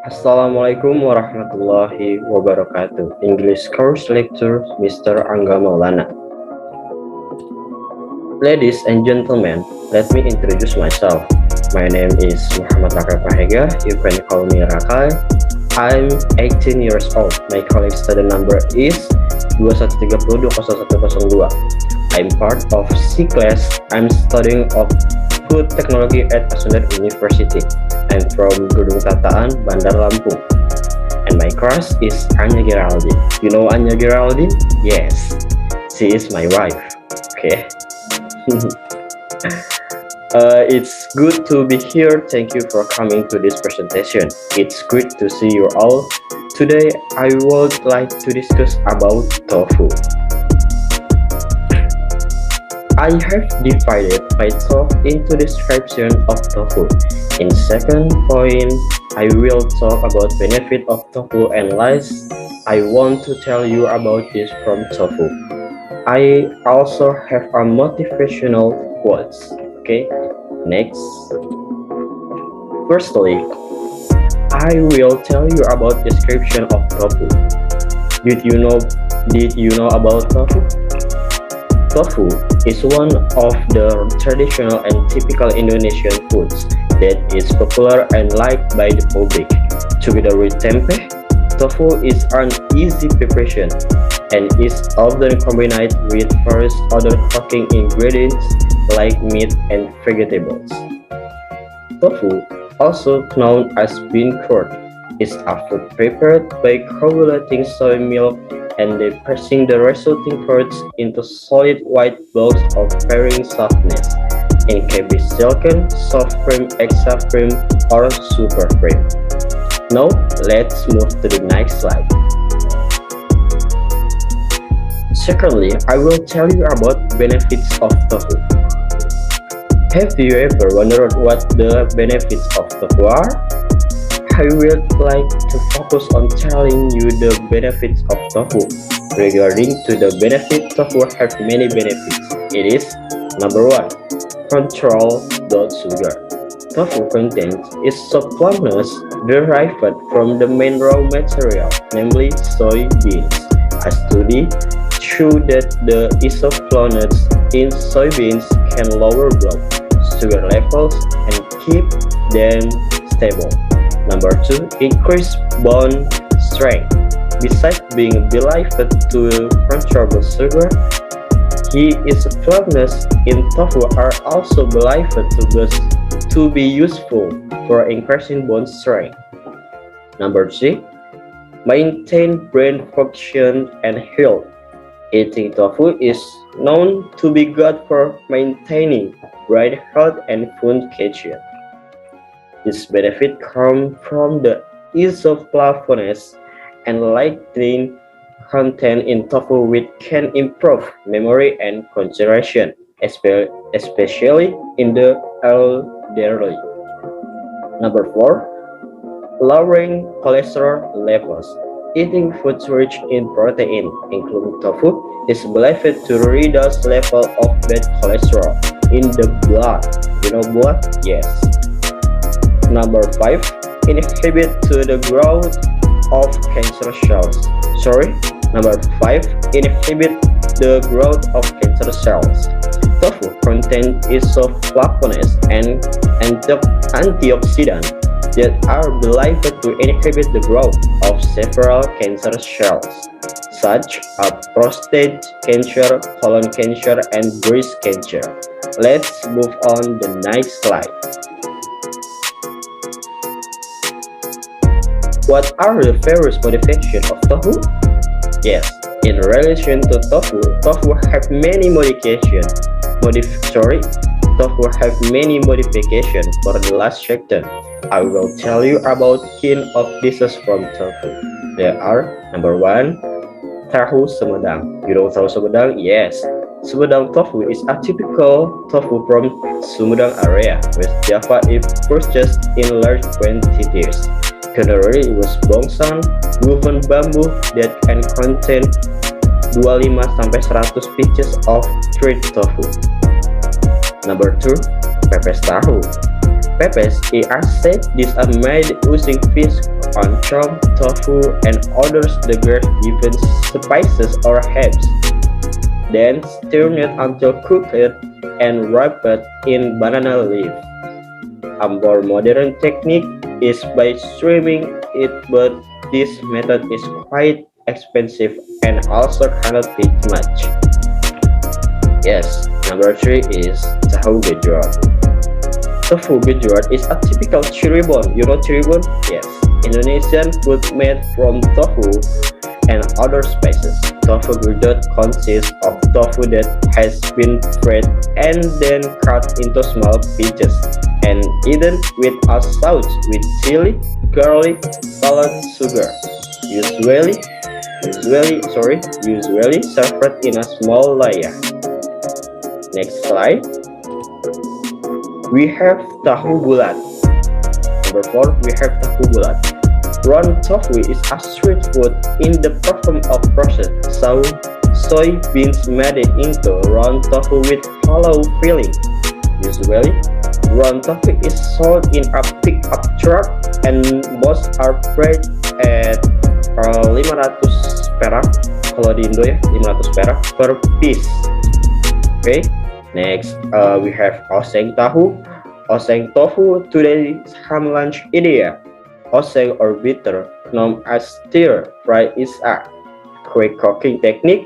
Assalamualaikum warahmatullahi wabarakatuh. English course lecture Mr. Angga Maulana. Ladies and gentlemen, let me introduce myself. My name is Muhammad Raka Pahega. You can call me Rakai. I'm 18 years old. My college study number is 21320102. I'm part of C class. I'm studying of Food Technology at Pasundan University. I'm from Gedung Tataan, Bandar Lampung. And my crush is Anya Geraldine. You know Anya Geraldine? Yes, she is my wife. Okay. It's good to be here. Thank you for coming to this presentation. It's great to see you all. Today, I would like to discuss about tofu. I have divided my talk into description of tofu. In second point, I will talk about benefit of tofu, and last, I want to tell you about this from tofu. I also have a motivational quotes. Okay, next. Firstly, I will tell you about description of tofu. Did you know about tofu? Tofu is one of the traditional and typical Indonesian foods that is popular and liked by the public. Together with tempeh, tofu is an easy preparation and is often combined with various other cooking ingredients like meat and vegetables. Tofu, also known as bean curd, is a food prepared by coagulating soy milk and then pressing the resulting curds into solid white blocks of varying softness. It can be silken, soft cream, extra cream, or super cream. Now, let's move to the next slide. Secondly, I will tell you about benefits of tofu. Have you ever wondered what the benefits of tofu are? I would like to focus on telling you the benefits of tofu. Regarding to the benefit, tofu have many benefits. It is number 1, control blood sugar. Tofu contains isoflavonoids derived from the main raw material, namely soybeans. A study showed that the isoflavonoids in soybeans can lower blood sugar levels and keep them stable. Number 2, increase bone strength. Besides being believed to control blood sugar, isoflavonoids in tofu are also believed to be useful for increasing bone strength. Number 3, maintain brain function and health. Eating tofu is known to be good for maintaining brain health and function. This benefit comes from the isoflavonoids and lecithin content in tofu, which can improve memory and concentration, especially in the elderly. Number 4, lowering cholesterol levels. Eating foods rich in protein, including tofu, is believed to reduce level of bad cholesterol in the blood. You know blood? Yes. Number 5, inhibit to the growth of cancer cells. Number 5, inhibit the growth of cancer cells. Tofu contains isoflavonoids and antioxidants that are believed to inhibit the growth of several cancer cells, such as prostate cancer, colon cancer, and breast cancer. Let's move on the next slide. What are the various modifications of tofu? Yes, in relation to tofu have many modifications. Tofu have many modifications. For the last section, I will tell you about kind of dishes from tofu. There are number 1, tahu Sumedang. You know tahu Sumedang? Yes. Sumedang tofu is a typical tofu from Sumedang area, West Java. If purchased in large quantities, generally it was bongsang, woven bamboo that can contain 25-100 pieces of straight tofu. Number 2, pepes tahu. pepes are said these are made using fish, oncom, tofu, and other sugar-given spices or herbs. Then stir it until cooked and wrapped in banana leaf. A more modern technique is by streaming it, but this method is quite expensive and also cannot eat much. Yes, number 3 is tahu gejrot. Tahu gejrot is a typical Cirebon. You know Cirebon? Yes, Indonesian food made from tofu and other spices. Tahu gejrot consists of tofu that has been fried and then cut into small pieces and eaten with a sauce with chili, garlic, salt, sugar. Usually served in a small layer. Next slide. We have tahu bulat. Number 4, we have tahu bulat. Round tofu is a street food in the form of processed soybeans made into round tofu with hollow filling. Usually, round tofu is sold in a pickup truck and most are priced at 500 perak. Kalau di Indo ya 500 perak per piece. Okay, next we have oseng tahu. Oseng tofu today's ham lunch idea. Oseng or bitter, known as stir fry, is a quick cooking technique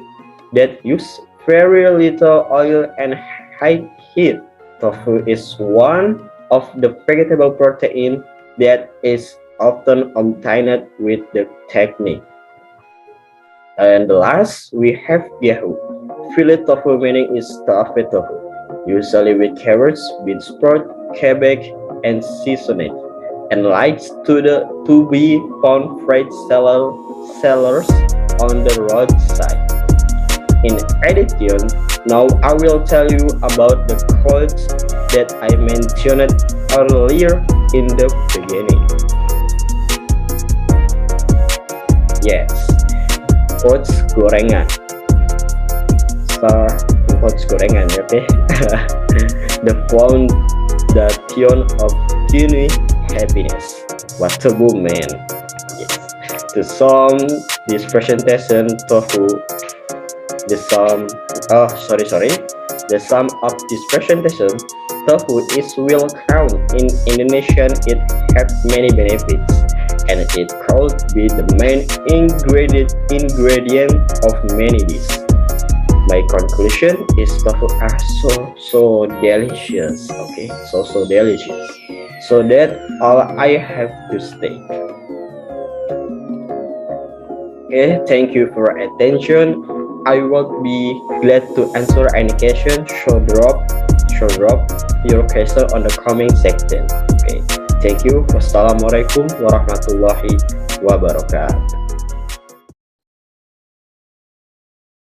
that uses very little oil and high heat. Tofu is one of the vegetable protein that is often obtained with the technique. And the last, we have Yahoo. Fillet tofu meaning is stuffed tofu, usually with carrots, bean sprout, cabbage, and seasoning, and likes to be found fried sellers on the roadside. In addition, now I will tell you about the quotes that I mentioned earlier in the beginning. Yes, quotes gorengan. Quotes gorengan, okay? The foundation of genuine happiness. What a boom, man! Yes. To sum this presentation, the sum of this presentation, tofu is well count in Indonesian. It has many benefits, and it could be the main ingredient of many dishes. My conclusion is tofu are so delicious. Okay, so delicious. So that all I have to say. Okay, thank you for your attention. I will be glad to answer any question. So drop your question on the comment section. Okay, thank you. Wassalamualaikum warahmatullahi wabarakatuh.